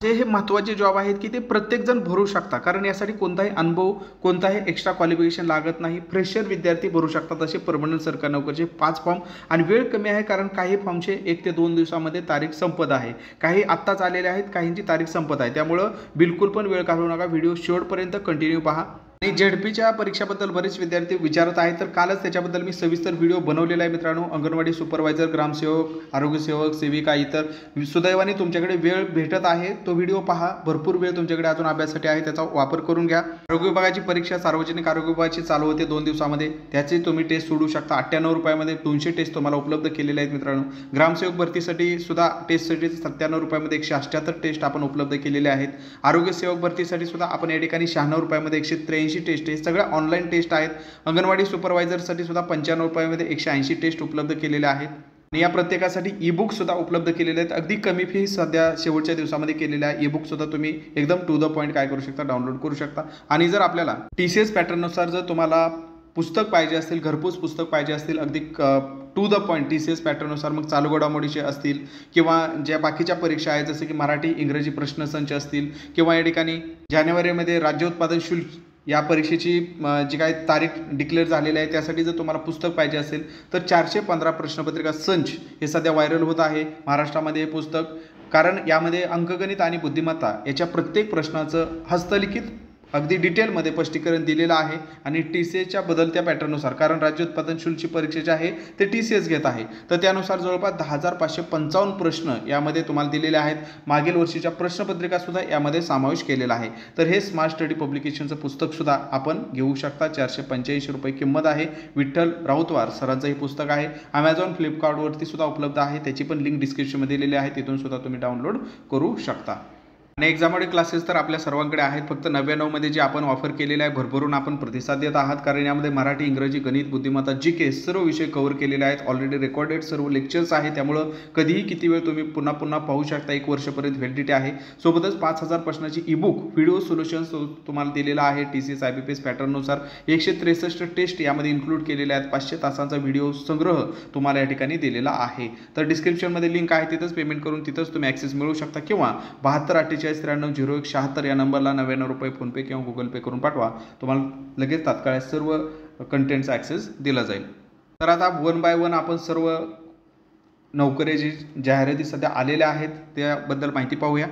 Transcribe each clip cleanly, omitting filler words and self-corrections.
असे हे महत्त्वाचे जॉब आहेत की ते प्रत्येकजण भरू शकता, कारण यासाठी कोणताही अनुभव, कोणताही एक्स्ट्रा क्वालिफिकेशन लागत नाही. फ्रेशर विद्यार्थी भरू शकतात असे परमनंट सरकारी नोकरीचे 5 फॉर्म. आणि वेळ कमी आहे, कारण काही फॉर्मचे 1 ते 2 दिवसामध्ये तारीख संपत आहे. काही आत्ताच आलेले आहेत, काहींची तारीख संपत आहे. त्यामुळं बिलकुल पण वेळ घालवू नका. व्हिडिओ शेवटपर्यंत कंटिन्यू पहा. आणि झेडपीच्या परीक्षाबद्दल बरेच विद्यार्थी विचारत आहेत, तर कालच त्याच्याबद्दल मी सविस्तर व्हिडिओ बनवलेला आहे मित्रांनो. अंगणवाडी सुपरवायझर, ग्रामसेवक, आरोग्यसेवक, सेविका, इतर. सुदैवाने तुमच्याकडे वेळ भेटत आहे, तो व्हिडिओ पहा. भरपूर वेळ तुमच्याकडे अजून अभ्यासासाठी आहे, त्याचा वापर करून घ्या. आरोग्य विभागाची परीक्षा सार्वजनिक आरोग्य विभागाची चालू होते 2 दिवसामध्ये. त्याची तुम्ही टेस्ट सोडू शकता. 98 रुपयामध्ये 200 टेस्ट तुम्हाला उपलब्ध केलेले आहेत मित्रांनो. ग्रामसेवक भरतीसाठी सुद्धा टेस्टसाठी 97 रुपयामध्ये 178 टेस्ट आपण उपलब्ध केलेले आहेत. आरोग्यसेवक भरतीसाठी सुद्धा आपण या ठिकाणी 96 रुपयामध्ये 183 टेस्ट आहे. सगळ्या ऑनलाईन टेस्ट आहेत. अंगणवाडी सुपरवायझरसाठी सुद्धा 95 रुपयामध्ये 180 टेस्ट उपलब्ध केलेले आहेत. आणि या प्रत्येकासाठी ई बुक सुद्धा उपलब्ध केलेले आहेत. अगदी कमी फी सध्या शेवटच्या दिवसामध्ये केलेल्या आहे. ई बुक सुद्धा तुम्ही एकदम टू द पॉईंट काय करू शकता, डाउनलोड करू शकता. आणि जर आपल्याला TCS पॅटर्ननुसार जर तुम्हाला पुस्तक पाहिजे असतील, घरपोच पुस्तक पाहिजे असतील, अगदी टू द पॉईंट TCS पॅटर्ननुसार, मग चालू घडामोडीचे असतील किंवा ज्या बाकीच्या परीक्षा आहेत जसे की मराठी इंग्रजी प्रश्नसंच असतील, किंवा या ठिकाणी जानेवारीमध्ये राज्य उत्पादन शुल्क या परीक्षेची जी काही तारीख डिक्लेअर झालेली आहे त्यासाठी जर तुम्हाला पुस्तक पाहिजे असेल तर 415 प्रश्नपत्रिका संच हे सध्या व्हायरल होत आहे महाराष्ट्रामध्ये हे पुस्तक. कारण यामध्ये अंकगणित आणि बुद्धिमत्ता याच्या प्रत्येक प्रश्नाचं हस्तलिखित अगदी डिटेलमध्ये स्पष्टीकरण दिलेलं आहे. आणि TCSच्या बदलत्या पॅटर्ननुसार, कारण राज्य उत्पादन शुल्कची परीक्षा जी आहे ते TCS घेत आहे, तर त्यानुसार जवळपास 10,555 प्रश्न यामध्ये तुम्हाला दिलेले आहेत. मागील वर्षीच्या प्रश्नपत्रिका सुद्धा यामध्ये समावेश केलेला आहे. तर हे स्मार्ट स्टडी पब्लिकेशनचं पुस्तक सुद्धा आपण घेऊ शकता. 485 रुपये किंमत आहे. विठ्ठल राऊतवार सरांचं हे पुस्तक आहे. Amazon, फ्लिपकार्टवरती सुद्धा उपलब्ध आहे. त्याची पण लिंक डिस्क्रिप्शनमध्ये दिलेली आहे, तिथून सुद्धा तुम्ही डाउनलोड करू शकता. आणि एक्झामोडे क्लासेस तर आपल्या सर्वांकडे आहेत. फक्त 99मध्ये जे आपण ऑफर केलेलं आहे भरभरून आपण प्रतिसाद देत आहात, कारण यामध्ये मराठी, इंग्रजी, गणित, बुद्धिमत्ता, GK सर्व विषय कव्हर केलेले आहेत. ऑलरेडी रेकॉर्डेड सर्व लेक्चर्स आहेत, त्यामुळं कधीही किती वेळ तुम्ही पुन्हा पुन्हा पाहू शकता. 1 वर्षापर्यंत व्हॅलिडिटी आहे. सोबतच 5000 प्रश्नाची ई बुक व्हिडिओ सोल्युशन्स तुम्हाला दिलेला आहे. TCS IBPS पॅटर्ननुसार 163 टेस्ट यामध्ये इन्क्लूड केलेले आहेत. 500 तासांचा व्हिडिओ संग्रह तुम्हाला या ठिकाणी दिलेला आहे. तर डिस्क्रिप्शनमध्ये लिंक आहे, तिथंच पेमेंट करून तिथंच तुम्ही ॲक्सेस मिळवू शकता. किंवा 72 930176 या नंबरला 99 रुपये फोनपे किंवा गुगल पे करून पाठवा. तुम्हाला लगेच तात्काळ सर्व कंटेंटचा ॲक्सेस दिला जाईल. तर आता 1 बाय 1 आपण सर्व नोकऱ्याची जाहिराती सध्या आलेल्या आहेत त्याबद्दल माहिती पाहूया.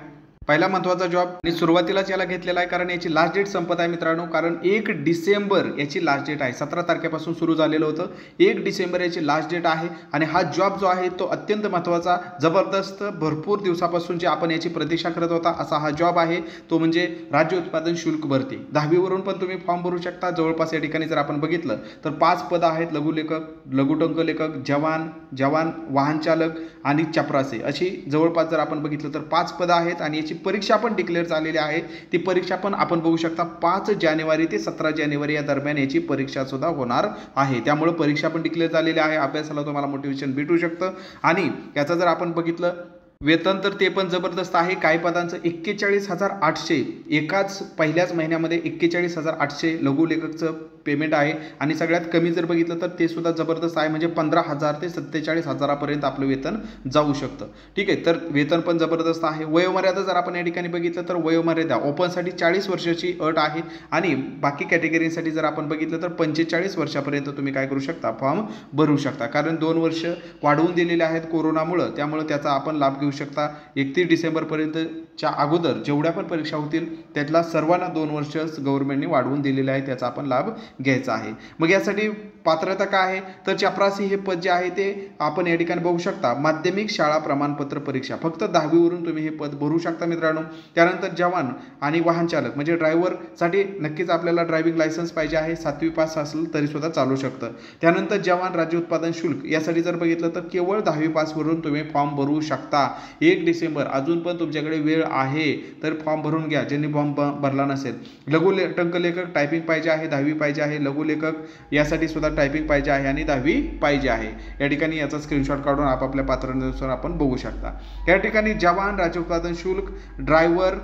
पहिला महत्त्वाचा जॉब आणि सुरुवातीलाच याला घेतलेला आहे, कारण याची लास्ट डेट संपत आहे मित्रांनो. कारण 1 डिसेंबर याची लास्ट डेट आहे. 17 तारखेपासून सुरू झालेलं होतं. 1 डिसेंबर याची लास्ट डेट आहे. आणि हा जॉब जो आहे तो अत्यंत महत्त्वाचा, जबरदस्त, भरपूर दिवसापासून जे आपण याची प्रतीक्षा करत होता असा हा जॉब आहे. तो म्हणजे राज्य उत्पादन शुल्क भरती. 10वीवरून पण तुम्ही फॉर्म भरू शकता. जवळपास या ठिकाणी जर आपण बघितलं तर 5 पदं आहेत. लघुलेखक, लघुटंक लेखक, जवान, वाहन चालक आणि चपरासी, अशी जवळपास जर आपण बघितलं तर 5 पदं आहेत. आणि याची परीक्षा पण डिक्लेअर झालेली आहे. ती परीक्षा पण आपण बघू शकता 5 जानेवारी ते 17 जानेवारी या दरम्यान याची परीक्षा सुद्धा होणार आहे. त्यामुळे परीक्षा पण डिक्लेअर झालेली आहे. अभ्यासाला तुम्हाला मोटिवेशन भेटू शकतं. आणि याचा जर आपण बघितलं वेतन तर ते पण जबरदस्त आहे. काही पदांचं 41,800 एकाच पहिल्याच महिन्यामध्ये 41,800 लघुलेखकचं पेमेंट आहे. आणि सगळ्यात कमी जर बघितलं तर ते सुद्धा जबरदस्त आहे, म्हणजे 15,000 ते 47,000 आपलं वेतन जाऊ शकतं. ठीक आहे, तर वेतन पण जबरदस्त आहे. वयोमर्यादा जर आपण या ठिकाणी बघितलं तर वयोमर्यादा ओपनसाठी 40 वर्षाची अट आहे. आणि बाकी कॅटेगरीसाठी जर आपण बघितलं तर 45 वर्षापर्यंत तुम्ही काय करू शकता, फॉर्म भरू शकता. कारण 2 वर्ष वाढवून दिलेले आहेत कोरोनामुळं, त्यामुळे त्याचा आपण लाभ घेऊ शकता. 31 डिसेंबरपर्यंतच्या अगोदर जेवढ्या पण परीक्षा होतील त्यातला सर्वांना 2 वर्ष गव्हर्नमेंटने वाढवून दिलेले आहे, त्याचा आपण लाभ घ्यायचा आहे. मग यासाठी पात्रता काय आहे तर चपरासी हे पद जे आहे ते आपण या ठिकाणी बघू शकता. माध्यमिक शाळा प्रमाणपत्र परीक्षा, फक्त 10वीवरून तुम्ही हे पद भरू शकता मित्रांनो. त्यानंतर जवान आणि वाहन चालक म्हणजे ड्रायव्हरसाठी नक्कीच आपल्याला ड्रायव्हिंग लायसन्स पाहिजे आहे. 7वी पास असेल तरी सुद्धा चालू शकतं. त्यानंतर जवान राज्य उत्पादन शुल्क यासाठी जर बघितलं तर केवळ 10वी पासवरून तुम्ही फॉर्म भरू शकता. 1 डिसेंबर अजून पण तुमच्याकडे वेळ आहे, तर फॉर्म भरून घ्या ज्यांनी फॉर्म भरला नसेल. लघुटंक लेखक टायपिंग पाहिजे आहे, 10वी पाहिजे आहे. लघुलेखक यासाठी सुद्धा टायपिंग पाहिजे आहे आणि 10वी पाहिजे आहे. या ठिकाणी याचा स्क्रीनशॉट काढून आपापल्या पात्रतेनुसार आपण बघू शकता. या ठिकाणी जवान राज्य उत्पादन शुल्क, ड्रायव्हर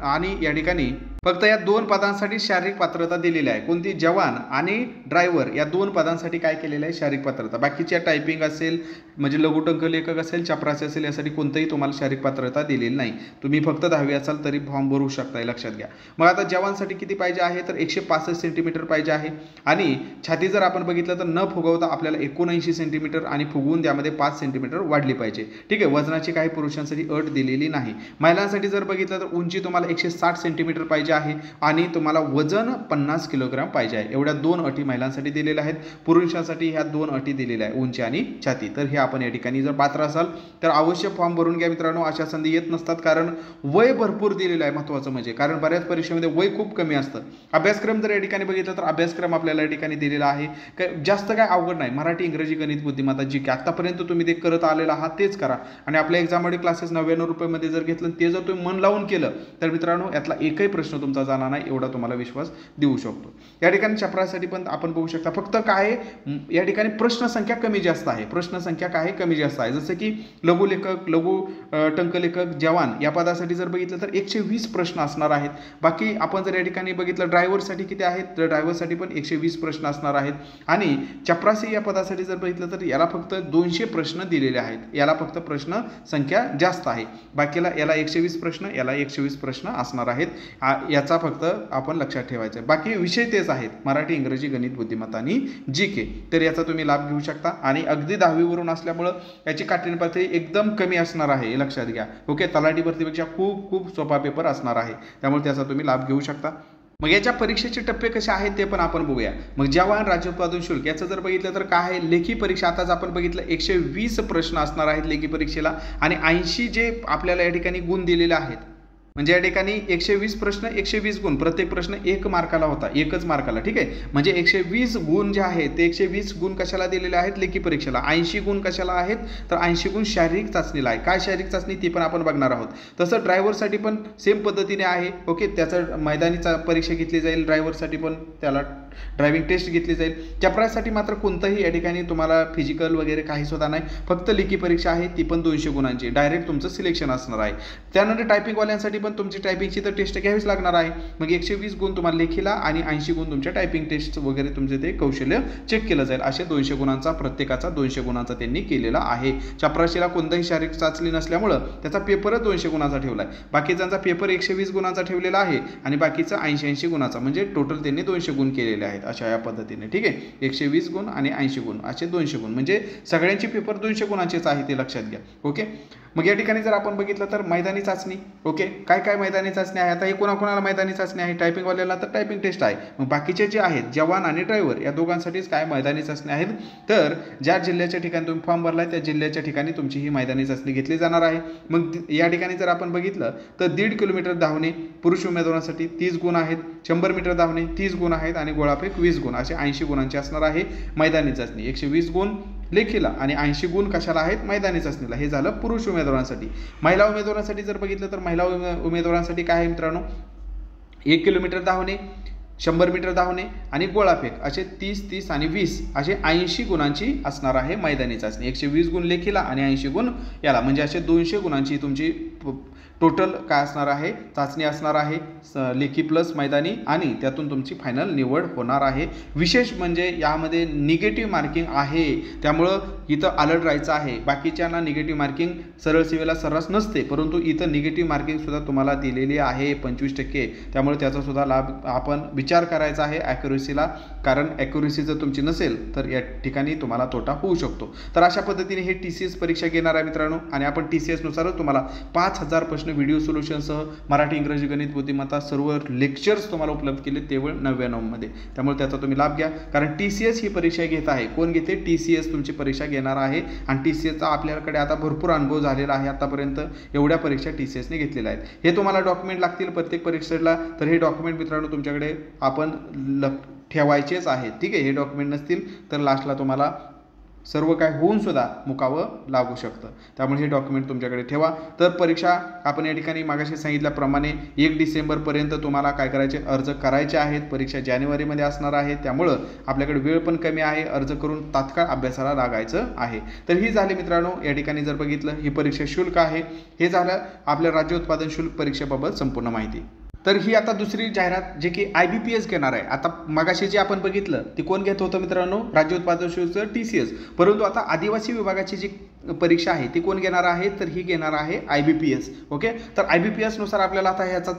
आणि या ठिकाणी फक्त या 2 पदांसाठी शारीरिक पात्रता दिलेली आहे. कोणती? जवान आणि ड्रायव्हर या 2 पदांसाठी काय केलेलं आहे? शारीरिक पात्रता. बाकीच्या टायपिंग असेल, म्हणजे लघुटंक लेखक असेल, चपरासी असेल, यासाठी कोणतंही तुम्हाला शारीरिक पात्रता दिलेली नाही. तुम्ही फक्त 10वी असाल तरी फॉर्म भरू शकता, लक्षात घ्या. मग आता जवानसाठी किती पाहिजे आहे? तर 165 सेंटीमीटर पाहिजे आहे. आणि छाती जर आपण बघितलं तर न फुगवता आपल्याला 79 सेंटीमीटर आणि फुगवून त्यामध्ये 5 सेंटीमीटर वाढली पाहिजे. ठीक आहे. वजनाची काही पुरुषांसाठी अट दिलेली नाही. महिलांसाठी जर बघितलं तर उंची तुम्हाला 160 सेंटीमीटर पाहिजे आहे आणि तुम्हाला वजन 50 किलोग्राम पाहिजे आहे. एवढ्या 2 अटी महिलांसाठी दिलेल्या आहेत. पुरुषांसाठी ह्या 2 अटी दिलेल्या आहेत, उंची आणि छाती. तर हे आपण या ठिकाणी जर पात्र असाल तर अवश्य फॉर्म भरून घ्या मित्रांनो. अशा संधी येत नसतात, कारण वय भरपूर दिलेलं आहे. महत्त्वाचं म्हणजे, कारण बऱ्याच परीक्षेमध्ये वय खूप कमी असतं. अभ्यासक्रम जर या ठिकाणी बघितलं तर अभ्यासक्रम आपल्याला या ठिकाणी दिलेला आहे. जास्त काय अवघड नाही. मराठी, इंग्रजी, गणित, बुद्धिमत्ता, जी की आतापर्यंत तुम्ही ते करत आलेला आहात तेच करा. आणि आपल्या एक्झाममध्ये क्लासेस 99 रुपयामध्ये जर घेतलं, ते जर तुम्ही मन लावून केलं तर मित्रांनो यातला एकही प्रश्न तुमचा जाणार नाही, एवढा तुम्हाला विश्वास देऊ शकतो. या ठिकाणी चपरासाठी पण आपण बघू शकता. फक्त काय या ठिकाणी प्रश्न संख्या कमी जास्त आहे. प्रश्न संख्या काय कमी जास्त आहे. जसं की लघुलेखक, टंकलेखक, जवान या पदासाठी जर बघितलं तर 120 प्रश्न असणार आहेत. बाकी आपण जर या ठिकाणी बघितलं ड्रायव्हरसाठी किती आहेत, तर ड्रायव्हरसाठी पण 120 प्रश्न असणार आहेत. आणि चपरासी या पदासाठी जर बघितलं तर याला फक्त 200 प्रश्न दिलेले आहेत. याला फक्त प्रश्न संख्या जास्त आहे. बाकीला याला 120 प्रश्न, याला 120 प्रश्न असणार आहेत. याचा फक्त आपण लक्षात ठेवायचं. बाकी विषय तेच आहेत, मराठी, इंग्रजी, गणित, बुद्धिमत्ता आणि जी.के. तर याचा तुम्ही लाभ घेऊ शकता. आणि अगदी 10वी वरून असल्यामुळं याची काठीण्य पातळी एकदम कमी असणार आहे, हे लक्षात घ्या. ओके. तलाठी भरतीपेक्षा खूप खूप सोपा पेपर असणार आहे, त्यामुळे त्याचा तुम्ही लाभ घेऊ शकता. मग याच्या परीक्षेचे टप्पे कसे आहेत ते पण आपण बघूया. मग जवान राज्य उत्पादन शुल्क याचं जर बघितलं तर काय आहे? लेखी परीक्षा. आताच आपण बघितलं 120 प्रश्न असणार आहेत लेखी परीक्षेला आणि 80 जे आपल्याला या ठिकाणी गुण दिलेले आहेत. म्हणजे या ठिकाणी 120 प्रश्न, 120 गुण. प्रत्येक प्रश्न 1 मार्काला होता, 1च मार्काला. ठीक आहे. म्हणजे 120 गुण जे आहेत ते 120 गुण कशाला दिलेले आहेत? लेखी परीक्षेला. 80 गुण कशाला आहेत? तर 80 गुण शारीरिक चाचणीला आहे. काय शारीरिक चाचणी ती पण आपण बघणार आहोत. तसं ड्रायव्हरसाठी पण सेम पद्धतीने आहे. ओके. त्याचं मैदानी परीक्षा घेतली जाईल. ड्रायव्हरसाठी पण त्याला ड्रायव्हिंग टेस्ट घेतली जाईल. चपरासाठी मात्र कोणतंही या ठिकाणी तुम्हाला फिजिकल वगैरे काही सुद्धा नाही. फक्त लेखी परीक्षा आहे, ती पण 200 गुणांची. डायरेक्ट तुमचं सिलेक्शन असणार आहे. त्यानंतर टायपिंगवाल्यांसाठी पण तुमची टायपिंगची तर टेस्ट घ्यावीच लागणार आहे. मग 120 गुण तुम्हाला लेखीला आणि 80 गुण तुमच्या टायपिंग टेस्ट वगैरे तुमचे ते कौशल्य चेक केलं जाईल. असे 200 गुणांचा प्रत्येकाचा 200 गुणांचा त्यांनी केलेला आहे. चपराशीला कोणताही शारीरिक चाचणी नसल्यामुळं त्याचा पेपरच 200 गुणांचा ठेवला आहे. बाकीच्यांचा पेपर 120 गुणांचा ठेवलेला आहे आणि बाकीचा 80 गुणांचा, म्हणजे टोटल त्यांनी 200 गुण केलेले आहेत. अशा या पद्धतीने. ठीक आहे. 120 गुण आणि 80 गुण असे 200 गुण, म्हणजे सगळ्यांचे पेपर 200 गुणांचेच आहे, ते लक्षात घ्या. ओके. मग या ठिकाणी जर आपण बघितलं तर मैदानी चाचणी. ओके. काय काय मैदानी चाचणी आहे? आता हे कोणाकोणाला मैदानी चाचणी आहे? टायपिंगवाल्याला तर टायपिंग टेस्ट आहे. मग बाकीचे जे आहेत जवान आणि ड्रायव्हर या दोघांसाठीच काय मैदानी चाचणी आहेत. तर ज्या जिल्ह्याच्या ठिकाणी तुम्ही फॉर्म भरलाय त्या जिल्ह्याच्या ठिकाणी तुमची ही मैदानी चाचणी घेतली जाणार आहे. मग या ठिकाणी जर आपण बघितलं तर 1.5 किलोमीटर धावणे पुरुष उमेदवारांसाठी 30 गुण आहेत, 100 मीटर धावणे 30 गुण आहेत आणि गोळाफेक 20 गुण, असे 80 गुणांचे असणार आहे मैदानी चाचणी. 120 गुण लेखीला आणि 80 गुण कशाला आहेत? मैदानी चाचणीला. हे झालं पुरुष उमेदवारांसाठी. महिला उमेदवारांसाठी जर बघितलं तर महिला उमेदवारांसाठी काय आहे मित्रांनो? 1 किलोमीटर धावणे, 100 मीटर धावणे आणि गोळाफेक असे 30, 30 आणि 20 असे 80 गुणांची असणार आहे मैदानी चाचणी. 120 गुण लेखीला आणि 80 गुण याला, म्हणजे असे 200 गुणांची तुमची टोटल काय असणार आहे? चाचणी असणार आहे, लेखी प्लस मैदानी, आणि त्यातून तुमची फायनल निवड होणार आहे. विशेष म्हणजे यामध्ये निगेटिव्ह मार्किंग आहे, त्यामुळं इथं अलर्ट राहायचं आहे. बाकीच्यांना निगेटिव्ह मार्किंग सरळ सेवेला सर्रास नसते, परंतु इथं निगेटिव्ह मार्किंग सुद्धा तुम्हाला दिलेली आहे 25%. त्यामुळे त्याचा सुद्धा लाभ आपण विचार करायचा आहे ॲक्युरेसीला, कारण ॲक्युरेसी जर तुमची नसेल तर या ठिकाणी तुम्हाला तोटा होऊ शकतो. तर अशा पद्धतीने हे TCS परीक्षा घेणार आहे मित्रांनो. आणि आपण TCS नुसारच तुम्हाला 5000 प्रश्न व्हिडिओ सोल्युशनसह मराठी, इंग्रजी, गणित, बुद्धिमत्ता सर्व लेक्चर्स तुम्हाला उपलब्ध केले, केवळ 99 मध्ये. त्यामुळे त्याचा तुम्ही लाभ घ्या, कारण TCS ही परीक्षा घेत आहे. कोण घेते? TCS तुमची परीक्षा घेणार आहे. आणि TCSचा आपल्याकडे आता भरपूर अनुभव झालेला आहे. आतापर्यंत एवढ्या परीक्षा TCSने घेतलेल्या आहेत. हे तुम्हाला डॉक्युमेंट लागतील प्रत्येक परीक्षेला, तर हे डॉक्युमेंट मित्रांनो तुमच्याकडे आपण ठेवायचेच आहेत. ठीक आहे. हे डॉक्युमेंट नसतील तर लास्टला तुम्हाला सर्व काय होऊन सुद्धा मुकावं लागू शकतं. त्यामुळे हे डॉक्युमेंट तुमच्याकडे ठेवा. तर परीक्षा आपण या ठिकाणी मागाशी सांगितल्याप्रमाणे 1 डिसेंबरपर्यंत तुम्हाला काय करायचे? अर्ज करायचे आहेत. परीक्षा जानेवारीमध्ये असणार आहे, त्यामुळं आपल्याकडे वेळ पण कमी आहे. अर्ज करून तात्काळ अभ्यासाला लागायचं आहे. तर ही झाली मित्रांनो या ठिकाणी जर बघितलं ही परीक्षा शुल्क आहे. हे झालं आपल्या राज्य उत्पादन शुल्क परीक्षेबाबत संपूर्ण माहिती. तर ही आता दुसरी जाहिरात जे की IBPS घेणार आहे. आता मगाशी जे आपण बघितलं ती कोण घेत होतं मित्रांनो, राज्य उत्पादन शुल्क TCS, परंतु आता आदिवासी विभागाची जी परीक्षा आहे ती कोण घेणार आहे, तर ही घेणार आहे IBPS. ओके, तर IBPS नुसार आपल्याला आता ह्याचा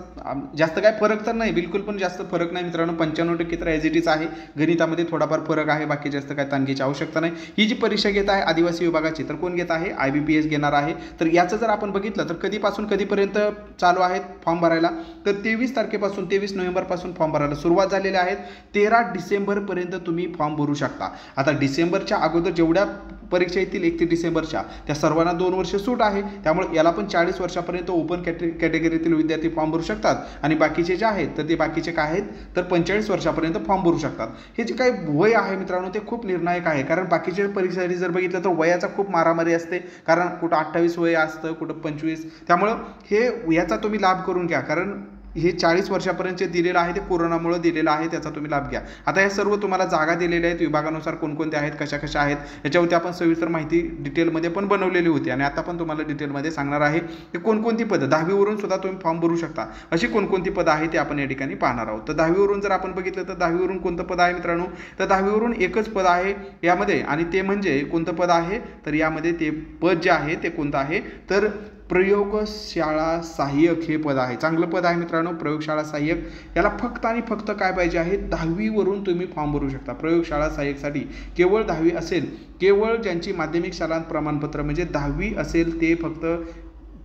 जास्त काय फरक तर नाही, बिलकुल पण जास्त फरक नाही मित्रांनो. 95% तर ॲज इट इज आहे. गणितामध्ये थोडाफार फरक आहे, बाकी जास्त काय ताणगीची आवश्यकता नाही. ही जी परीक्षा घेत आहे आदिवासी विभागाची, तर कोण घेत आहे, IBPS घेणार आहे. तर याचं जर आपण बघितलं तर कधीपासून कधीपर्यंत चालू आहेत फॉर्म भरायला, तर 23 तारखेपासून 23 नोव्हेंबरपासून फॉर्म भरायला सुरुवात झालेली आहे. 13 डिसेंबरपर्यंत तुम्ही फॉर्म भरू शकता. आता डिसेंबरच्या अगोदर जेवढ्या परीक्षा येतील 31 डिसेंबरच्या, त्या सर्वांना 2 वर्ष सूट आहे. त्यामुळे याला पण 40 वर्षापर्यंत ओपन कॅटेगरीतील विद्यार्थी फॉर्म भरू शकतात आणि बाकीचे जे आहेत तर ते बाकीचे काय आहेत तर 45 वर्षापर्यंत फॉर्म भरू शकतात. हे जे काही वय आहे मित्रांनो ते खूप निर्णायक आहे, कारण बाकीच्या परीक्षेसाठी जर बघितलं तर वयाचा खूप मारामारी असते, कारण कुठं 28 वय असतं, कुठं 25. त्यामुळं हे याचा तुम्ही लाभ करून घ्या, कारण हे 40 वर्षापर्यंत दिलेलं आहे ते कोरोनामुळे दिलेलं आहे, त्याचा तुम्ही लाभ घ्या. आता हे सर्व तुम्हाला जागा दिलेल्या आहेत विभागानुसार, कोणकोणत्या आहेत, कशा कशा आहेत, याच्यावरती आपण सविस्तर माहिती डिटेलमध्ये पण बनवलेली होती आणि आता पण तुम्हाला डिटेलमध्ये सांगणार आहे की कोणकोणती पदं 10वीवरून सुद्धा तुम्ही फॉर्म भरू शकता. अशी कोणकोणती पदं आहे ते आपण या ठिकाणी पाहणार आहोत. तर 10वीवरून जर आपण बघितलं तर 10वीवरून कोणतं पद आहे मित्रांनो, तर 10वीवरून एकच पद आहे यामध्ये, आणि ते म्हणजे कोणतं पद आहे, तर यामध्ये ते पद जे आहे ते कोणतं आहे, तर प्रयोगशाळा सहाय्यक हे पद आहे. चांगलं पद आहे मित्रांनो, प्रयोगशाळा सहाय्यक. याला फक्त आणि फक्त काय पाहिजे आहे, 10वीवरून तुम्ही फॉर्म भरू शकता. प्रयोगशाळा सहाय्यकसाठी केवळ 10वी असेल, केवळ ज्यांची माध्यमिक शाळा प्रमाणपत्र म्हणजे 10वी असेल ते फक्त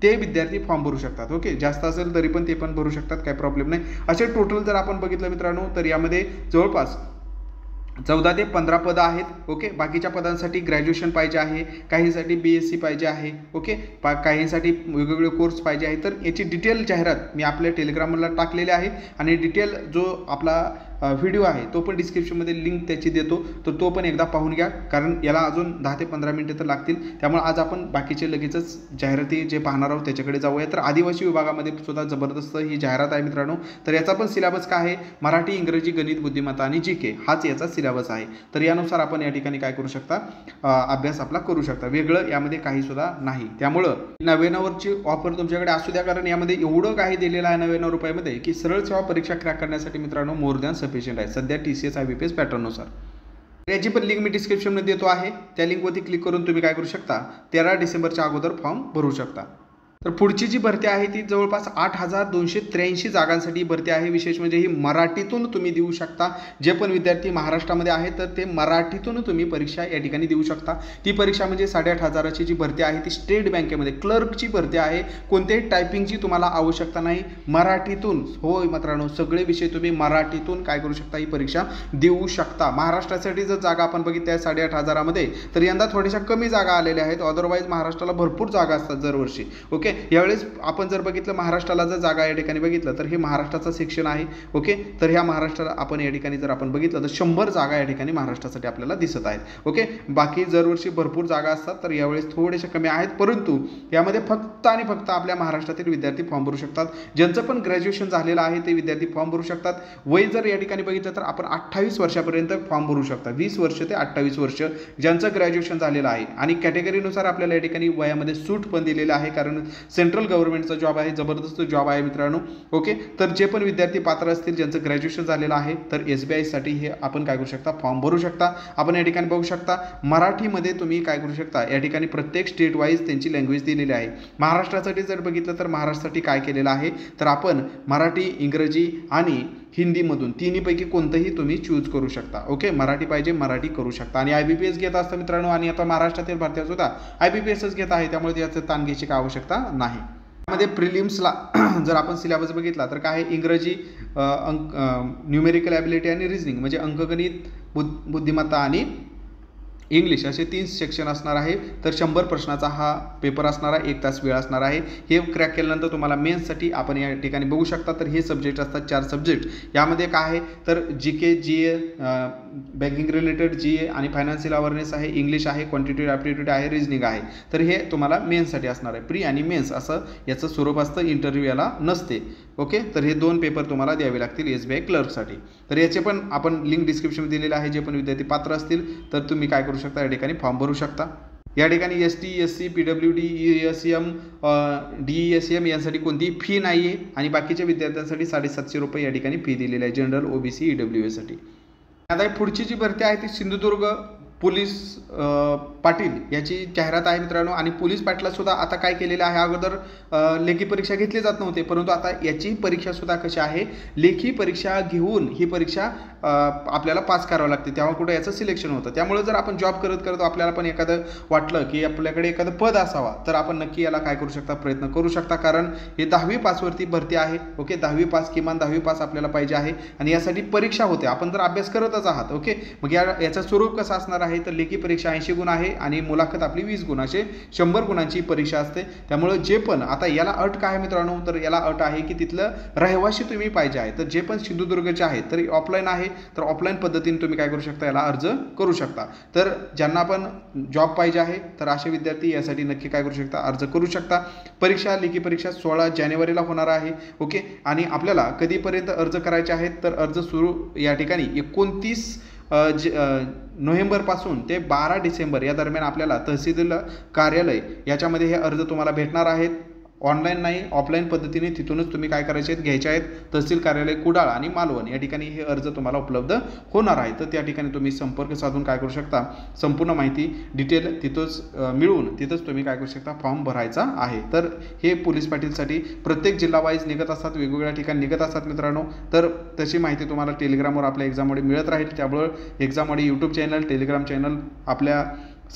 ते विद्यार्थी फॉर्म भरू शकतात. ओके, जास्त असेल तरी पण ते पण भरू शकतात, काही प्रॉब्लेम नाही. असे टोटल जर आपण बघितलं मित्रांनो तर यामध्ये जवळपास 14 ते 15 पदं आहेत. ओके, बाकीच्या पदांसाठी ग्रॅज्युएशन पाहिजे आहे, काहींसाठी BSc पाहिजे आहे. ओके, काहींसाठी वेगवेगळे कोर्स पाहिजे आहे. तर याची डिटेल जाहिरात मी आपल्या टेलिग्रामला टाकलेली आहे आणि डिटेल जो आपला व्हिडिओ आहे तो पण डिस्क्रिप्शनमध्ये लिंक त्याची देतो, तर तो पण एकदा पाहून घ्या, कारण याला अजून 10 ते 15 मिनिटं तर लागतील. त्यामुळे आज आपण बाकीचे लगेचच जाहिराती जे पाहणार आहोत त्याच्याकडे जाऊया. तर आदिवासी विभागामध्ये सुद्धा जबरदस्त ही जाहिरात आहे मित्रांनो. तर याचा पण सिलेबस काय आहे, मराठी, इंग्रजी, गणित, बुद्धिमत्ता आणि GK हाच याचा सिलेबस आहे. तर यानुसार आपण या ठिकाणी काय करू शकता, अभ्यास आपला करू शकता. वेगळं यामध्ये काही सुद्धा नाही. त्यामुळं 99ची ऑफर तुमच्याकडे असू द्या, कारण यामध्ये एवढं काही दिलेलं आहे 99 रुपयामध्ये की सरळ सेवा परीक्षा क्रॅक करण्यासाठी मित्रांनो मोर दॅन सफिशियंट आहे सध्या TCS IBPS पॅटर्ननुसार. याची पण लिंक मी डिस्क्रिप्शनमध्ये देतो आहे. त्या लिंकवरती क्लिक करून तुम्ही काय करू शकता, 13 डिसेंबरच्या अगोदर फॉर्म भरू शकता. तर पुढची जी भरती आहे ती जवळपास 8,283 जागांसाठी भरती आहे. विशेष म्हणजे ही मराठीतून तुम्ही देऊ शकता. जे पण विद्यार्थी महाराष्ट्रामध्ये आहेत तर ते मराठीतून तुम्ही परीक्षा या ठिकाणी देऊ शकता. ती परीक्षा म्हणजे 8,500ची जी भरती आहे ती स्टेट बँकेमध्ये क्लर्कची भरती आहे. कोणत्याही टायपिंगची तुम्हाला आवश्यकता नाही, मराठीतून. होय मित्रांनो, सगळे विषय तुम्ही मराठीतून काय करू शकता, ही परीक्षा देऊ शकता. महाराष्ट्रासाठी जर जागा आपण बघितल्या 8,500मध्ये तर यंदा थोड्याशा कमी जागा आलेल्या आहेत. अदरवाईज महाराष्ट्राला भरपूर जागा असतात दरवर्षी. ओके, यावेळेस आपण जर बघितलं महाराष्ट्राला जर जागा या ठिकाणी बघितलं तर हे महाराष्ट्राचं सेक्शन आहे. ओके, तर ह्या महाराष्ट्राला आपण या ठिकाणी जर आपण बघितलं तर 100 जागा या ठिकाणी महाराष्ट्रासाठी आपल्याला दिसत आहेत. ओके, बाकी दरवर्षी भरपूर जागा असतात, तर यावेळेस थोडेसे कमी आहेत, परंतु यामध्ये फक्त आणि फक्त आपल्या महाराष्ट्रातील विद्यार्थी फॉर्म भरू शकतात. ज्यांचं पण ग्रॅज्युएशन झालेलं आहे ते विद्यार्थी फॉर्म भरू शकतात. वय जर या ठिकाणी बघितलं तर आपण 28 वर्षापर्यंत फॉर्म भरू शकता. 20 वर्ष ते 28 वर्ष ज्यांचं ग्रॅज्युएशन झालेलं आहे. आणि कॅटेगरीनुसार आपल्याला या ठिकाणी वयामध्ये सूट पण दिलेलं आहे, कारण सेंट्रल गव्हर्नमेंटचा जॉब आहे, जबरदस्त जॉब आहे मित्रांनो. ओके, तर जे पण विद्यार्थी पात्र असतील ज्यांचं ग्रॅज्युएशन झालेलं आहे तर SBI साठी हे आपण काय करू शकता, फॉर्म भरू शकता. आपण या ठिकाणी बघू शकता मराठीमध्ये तुम्ही काय करू शकता, या ठिकाणी प्रत्येक स्टेट वाईज त्यांची लँग्वेज दिलेली आहे. महाराष्ट्रासाठी जर बघितलं तर महाराष्ट्रासाठी काय केलेलं आहे, तर आपण मराठी, इंग्रजी आणि हिंदीमधून तिन्हीपैकी कोणतंही तुम्ही चूज करू शकता. ओके, मराठी पाहिजे मराठी करू शकता. आणि IBPS घेत असतं मित्रांनो, आणि आता महाराष्ट्रातील भरत्या सुद्धा IBPSच घेत आहे, त्यामुळे याचं ताण घ्यायची काय आवश्यकता नाही. मध्ये प्रिलिम्सला जर आपण सिलेबस बघितला तर काय आहे, इंग्रजी, न्यूमेरिकल ॲबिलिटी आणि रिझनिंग म्हणजे अंकगणित, बुद्धिमत्ता आणि इंग्लिश असे 3 सेक्शन असणार आहे. तर 100 प्रश्नाचा हा पेपर असणार आहे, 1 तास वेळ असणार आहे. हे क्रॅक केल्यानंतर तुम्हाला मेन्ससाठी आपण या ठिकाणी बघू शकता. तर हे सब्जेक्ट असतात 4 सब्जेक्ट. यामध्ये काय आहे तर GK, GA, banking related GA आणि फायनान्शियल अवेअरनेस आहे, इंग्लिश आहे, क्वांटिटेटिव्ह ॲप्टिट्यूड आहे, रिझनिंग आहे. तर हे तुम्हाला मेन्ससाठी असणार आहे. प्री आणि मेन्स असं याचं स्वरूप असतं, इंटरव्ह्यू याला नसते. ओके, तर हे 2 पेपर तुम्हाला द्यावे लागतील SBI क्लर्कसाठी. तर याचे पण आपण लिंक डिस्क्रिप्शन दिलेले आहे. जे पण विद्यार्थी पात्र असतील तर तुम्ही काय करू शकता, या ठिकाणी फॉर्म भरू शकता. या ठिकाणी ST, SC, PWD, ESM, DESM यांसाठी कोणतीही फी नाही आहे आणि बाकीच्या विद्यार्थ्यांसाठी 750 रुपये या ठिकाणी फी दिलेली आहे जनरल, OBC, EWS साठी. आता पुढची जी भरती आहे ती सिंधुदुर्ग पोलीस पाटील याची जाहिरात आहे मित्रांनो. आणि पोलीस पाटला सुद्धा आता काय केलेलं आहे, अगोदर लेखी परीक्षा घेतली जात नव्हते, परंतु आता याची परीक्षा सुद्धा कशी आहे, लेखी परीक्षा घेऊन ही परीक्षा आपल्याला पास करावं लागते, तेव्हा कुठे याचं सिलेक्शन होतं. त्यामुळे जर आपण जॉब करत आपल्याला पण एखादं वाटलं की आपल्याकडे एखादं पद असावा, तर आपण नक्की याला काय करू शकता, प्रयत्न करू शकता. कारण हे 10वी पासवरती भरती आहे. ओके, 10वी पास, किमान 10वी पास आपल्याला पाहिजे आहे आणि यासाठी परीक्षा होते. आपण जर अभ्यास करतच आहात, ओके, मग याचं स्वरूप कसं असणार आहे, तर लेखी परीक्षा 80 गुण आहे आणि मुलाखत आपली 20 गुण, असे 100 गुणांची परीक्षा असते. त्यामुळे जे पण आता याला अट काय आहे मित्रांनो, तर याला अट आहे की तिथलं रहिवासी तुम्ही पाहिजे आहे. तर जे पण सिंधुदुर्गचे आहेत तर ऑफलाईन आहे, तर ऑफलाईन पद्धतीने तुम्ही काय करू शकता, याला अर्ज करू शकता. तर ज्यांना पण जॉब पाहिजे आहे तर असे विद्यार्थी यासाठी नक्की काय करू शकता, अर्ज करू शकता. परीक्षा, लेखी परीक्षा 16 जानेवारीला होणार आहे. ओके, आणि आपल्याला कधीपर्यंत अर्ज करायचे आहेत, तर अर्ज सुरू या ठिकाणी 29 नोव्हेंबरपासून ते 12 डिसेंबर या दरम्यान आपल्याला तहसील कार्यालय याच्यामध्ये हे अर्ज तुम्हाला भेटणार आहेत. ऑनलाईन नाही, ऑफलाईन पद्धतीने तिथूनच तुम्ही काय करायचे आहेत, घ्यायचे आहेत. तहसील कार्यालय कुडाळ आणि मालवण या ठिकाणी हे अर्ज तुम्हाला उपलब्ध होणार आहे. तर त्या ठिकाणी तुम्ही संपर्क साधून काय करू शकता, संपूर्ण माहिती डिटेल तिथंच मिळवून तिथंच तुम्ही काय करू शकता, फॉर्म भरायचा आहे. तर हे पोलीस पाटीलसाठी प्रत्येक जिल्हा वाईज निघत असतात, वेगवेगळ्या ठिकाणी निघत असतात मित्रांनो. तर तशी माहिती तुम्हाला टेलिग्रामवर आपल्या एक्झाममध्ये मिळत राहील. त्यामुळे एक्झाममध्ये यूट्यूब चॅनल, टेलिग्राम चॅनल आपल्या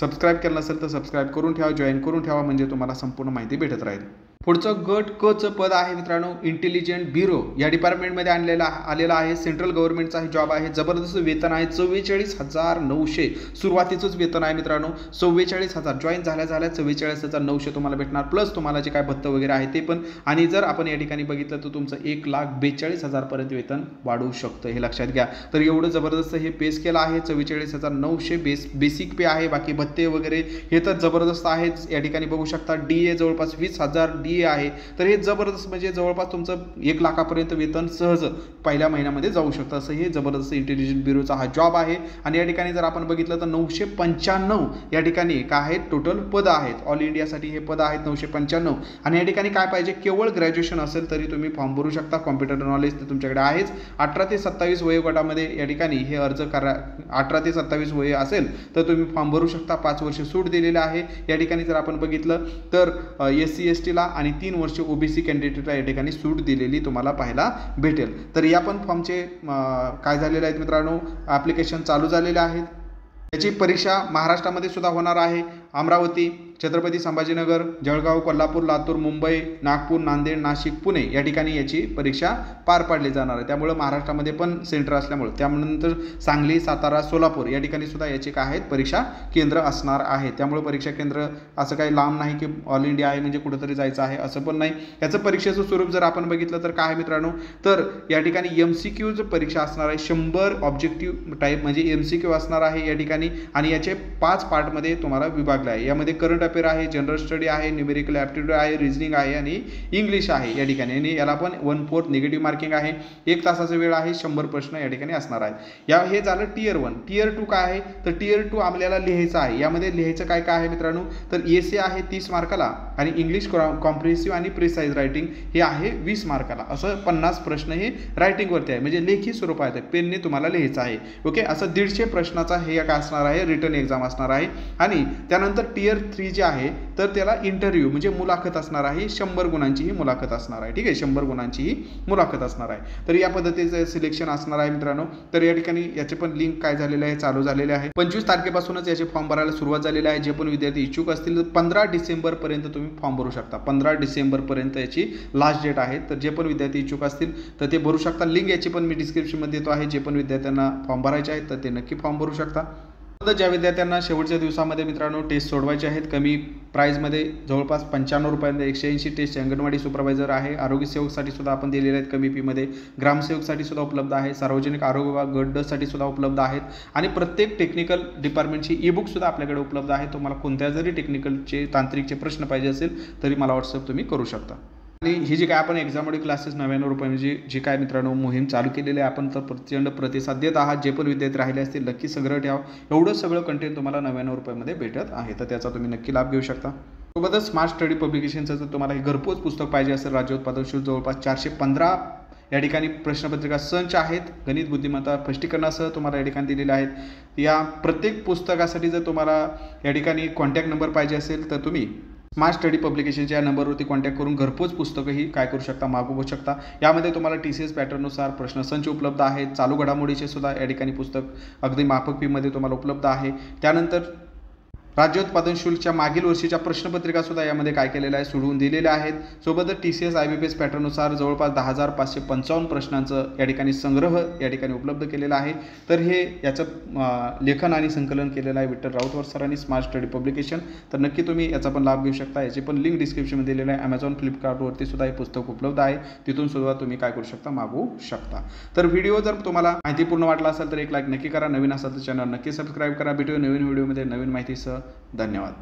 सबस्क्राईब केलं नसेल तर सबस्क्राईब करून ठेवा, जॉईन करून ठेवा, म्हणजे तुम्हाला संपूर्ण माहिती भेटत राहील. पुढचं गट क चं पद आहे मित्रांनो, इंटेलिजंट ब्युरो या डिपार्टमेंटमध्ये आलेला आहे. सेंट्रल गव्हर्नमेंटचा हे जॉब आहे. जबरदस्त वेतन आहे, 44,900 सुरुवातीचंच वेतन आहे मित्रांनो. 44,000 जॉईन झाल्या 44,900 तुम्हाला भेटणार, प्लस तुम्हाला जे काय भत्ता वगैरे आहे ते पण. आणि जर आपण या ठिकाणी बघितलं तर तुमचं 1,42,000 पर्यंत वेतन वाढवू शकतं, हे लक्षात घ्या. तर एवढं जबरदस्त हे पे स्केल आहे. 44,900 बेसिक पे आहे. बाकी भत्ते वगैरे हे तर जबरदस्त आहेत. या ठिकाणी बघू शकता DA जवळपास 20,000 DA आहे. तर हे जबरदस्त, म्हणजे जवळपास तुमचं 1 लाखापर्यंत वेतन सहज पहिल्या महिन्यामध्ये जाऊ शकतं. असं हे जबरदस्त इंटेलिजंट ब्युरोचा हा जॉब आहे. आणि या ठिकाणी जर आपण बघितलं तर 995 या ठिकाणी काय आहेत, टोटल पद आहेत. ऑल इंडियासाठी हे पद आहेत 995. आणि या ठिकाणी काय पाहिजे, केवळ ग्रॅज्युएशन असेल तरी तुम्ही फॉर्म भरू शकता. कॉम्प्युटर नॉलेज तर तुमच्याकडे आहेच. 18 ते 27 वयोगटामध्ये या ठिकाणी हे अर्ज करा. 18 ते 27 वय असेल तर तुम्ही फॉर्म भरू शकता. 5 वर्ष सूट दिलेली आहे. या ठिकाणी जर आपण बघितलं तर SC ST ला आणि 3 वर्ष OBC कॅन्डिडेटला या ठिकाणी सूट दिलेली तुम्हाला पाहायला भेटेल. तर या पण फॉर्मचे काय झालेले आहेत मित्रांनो, ॲप्लिकेशन चालू झालेले आहेत. याची परीक्षा महाराष्ट्रामध्ये सुद्धा होणार आहे. अमरावती, छत्रपती संभाजीनगर, जळगाव, कोल्हापूर, लातूर, मुंबई, नागपूर, नांदेड, नाशिक, पुणे या ठिकाणी याची परीक्षा पार पाडली जाणार आहे. त्यामुळे महाराष्ट्रामध्ये पण सेंटर असल्यामुळे, त्यानंतर सांगली, सातारा, सोलापूर या ठिकाणी सुद्धा याची काय आहेत, परीक्षा केंद्र असणार आहे. त्यामुळे परीक्षा केंद्र असं काही लांब नाही की ऑल इंडिया आहे म्हणजे कुठंतरी जायचं आहे असं पण नाही. याचं परीक्षेचं स्वरूप जर आपण बघितलं तर काय आहे मित्रांनो, तर या ठिकाणी MCQ परीक्षा असणार आहे. 100 ऑब्जेक्टिव्ह टाईप म्हणजे MCQ असणार आहे या ठिकाणी. आणि याचे 5 पार्टमध्ये तुम्हाला विभागले आहे. यामध्ये करंट अफेअर आहे, जनरल स्टडी आहे, न्यूमेरिकल ॲप्टिट्यूड आहे, रिझनिंग आहे आणि इंग्लिश आहे या ठिकाणी. आणि याला पण 1/4 निगेटिव्ह मार्किंग आहे. 1 तासाचा वेळ आहे. 100 प्रश्न या ठिकाणी असणार आहे. हे झालं Tier 1. Tier 2 काय आहे, तर Tier 2 आपल्याला लिहायचं आहे. यामध्ये लिहायचं काय काय आहे मित्रांनो, तर एसे आहे 30 मार्काला आणि इंग्लिश कॉम्प्रिहेन्सिव्ह आणि प्रिसाइज रायटिंग हे आहे 20 मार्काला. असं 50 प्रश्न हे रायटिंगवरती आहे, म्हणजे लेखी स्वरूपात आहे, पेनने तुम्हाला लिहायचं आहे. ओके, असं 150 प्रश्नाचा हे काय असणार आहे, रिटर्न एक्झाम असणार आहे. आणि त्यानंतर Tier 3 जे आहे तर त्याला इंटरव्ह्यू म्हणजे मुलाखत असणार आहे. 100 गुणांची ही मुलाखत असणार आहे. ठीक आहे, 100 गुणांची ही मुलाखत असणार आहे. तर या पद्धतीचं सिलेक्शन असणार आहे मित्रांनो. तर या ठिकाणी याचे पण लिंक काय झालेले आहे, चालू झालेले आहे. 25 तारखेपासूनच याचे फॉर्म भरायला सुरुवात झालेली आहे. जे पण विद्यार्थी इच्छुक असतील तर 15 डिसेंबरपर्यंत तुम्ही फॉर्म भरू शकता. 15 डिसेंबरपर्यंत याची लास्ट डेट आहे. तर जे पण विद्यार्थी इच्छुक असतील तर ते भरू शकता. लिंक याची पण मी डिस्क्रिप्शनमध्ये देतो आहे. जे पण विद्यार्थ्यांना फॉर्म भरायचे आहेत तर ते नक्की फॉर्म भरू शकता. ज्या विद्यार्थ्यांना शेवटच्या दिवसामध्ये मित्रांनो टेस्ट सोडवायचे आहेत, कमी प्राईजमध्ये जवळपास 95 रुपयांमध्ये 180 टेस्ट अंगणवाडी सुपरवायझर आहे. आरोग्य सेवकसाठी सुद्धा आपण दिलेले आहेत कमी फीमध्ये. ग्रामसेवकसाठी सुद्धा उपलब्ध आहे. सार्वजनिक आरोग्य विभाग गट ड साठी सुद्धा उपलब्ध आहेत. आणि प्रत्येक टेक्निकल डिपार्टमेंटची ई-बुक सुद्धा आपल्याकडे उपलब्ध आहे. तुम्हाला कोणत्या जरी टेक्निकलचे तांत्रिकचे प्रश्न पाहिजे असेल तरी मला व्हॉट्सअप तुम्ही करू शकता. आणि ही जी काय आपण एक्झामोडी क्लासेस 99 रुपये म्हणजे जी काय मित्रांनो मोहीम चालू केलेली आहे, आपण तर प्रचंड प्रतिसाद देत आहात. जे पण विद्यार्थी राहिले असतील नक्की संग्रह ठेवा. एवढं सगळं कंटेंट तुम्हाला 99 रुपयामध्ये भेटत आहे, तर त्याचा तुम्ही नक्की लाभ घेऊ शकता. सोबतच स्मार्ट स्टडी पब्लिकेशनचं जर तुम्हाला हे घरपोच पुस्तक पाहिजे असेल, राज्य उत्पादन शुल्क जवळपास 415 या ठिकाणी प्रश्नपत्रिका संच आहेत. गणित बुद्धिमत्ता स्पष्टीकरणासह तुम्हाला या ठिकाणी दिलेले आहेत. या प्रत्येक पुस्तकासाठी जर तुम्हाला या ठिकाणी कॉन्टॅक्ट नंबर पाहिजे असेल तर तुम्ही स्मार्ट स्टडी पब्लिकेशनच्या या नंबरवरती कॉन्टॅक्ट करून घरपोच पुस्तकंही काय करू शकता, मागवू शकता. यामध्ये तुम्हाला TCS पॅटर्ननुसार प्रश्नसंच उपलब्ध आहेत. चालू घडामोडीचे सुद्धा या ठिकाणी पुस्तक अगदी माफक फीमध्ये तुम्हाला उपलब्ध आहे. त्यानंतर राज्य उत्पादन शुल्कच्या मागील वर्षीच्या प्रश्नपत्रिका सुद्धा यामध्ये काय केलेलं आहे, सोडवून दिलेल्या आहेत. सोबतच TCS IBPS पॅटर्ननुसार जवळपास 10,555 प्रश्नांचं या ठिकाणी संग्रह या ठिकाणी उपलब्ध केलेला आहे. तर हे याचं लेखन आणि संकलन केलेलं आहे विठ्ठल राऊतवर सरांनी, स्मार्ट स्टडी पब्लिकेशन. तर नक्की तुम्ही याचा पण लाभ घेऊ शकता. याची पण लिंक डिस्क्रिप्शनमध्ये दिलेलं आहे. Amazon फ्लिपकार्टवरती सुद्धा हे पुस्तक उपलब्ध आहे. तिथून सुद्धा तुम्ही काय करू शकता, मागवू शकता. तर व्हिडिओ जर तुम्हाला माहितीपूर्ण वाटला असेल तर एक लाईक नक्की करा. नवीन असाल तर चॅनल नक्की सबस्क्राईब करा. भेटूया नवीन व्हिडिओमध्ये नवीन माहितीसह. धन्यवाद.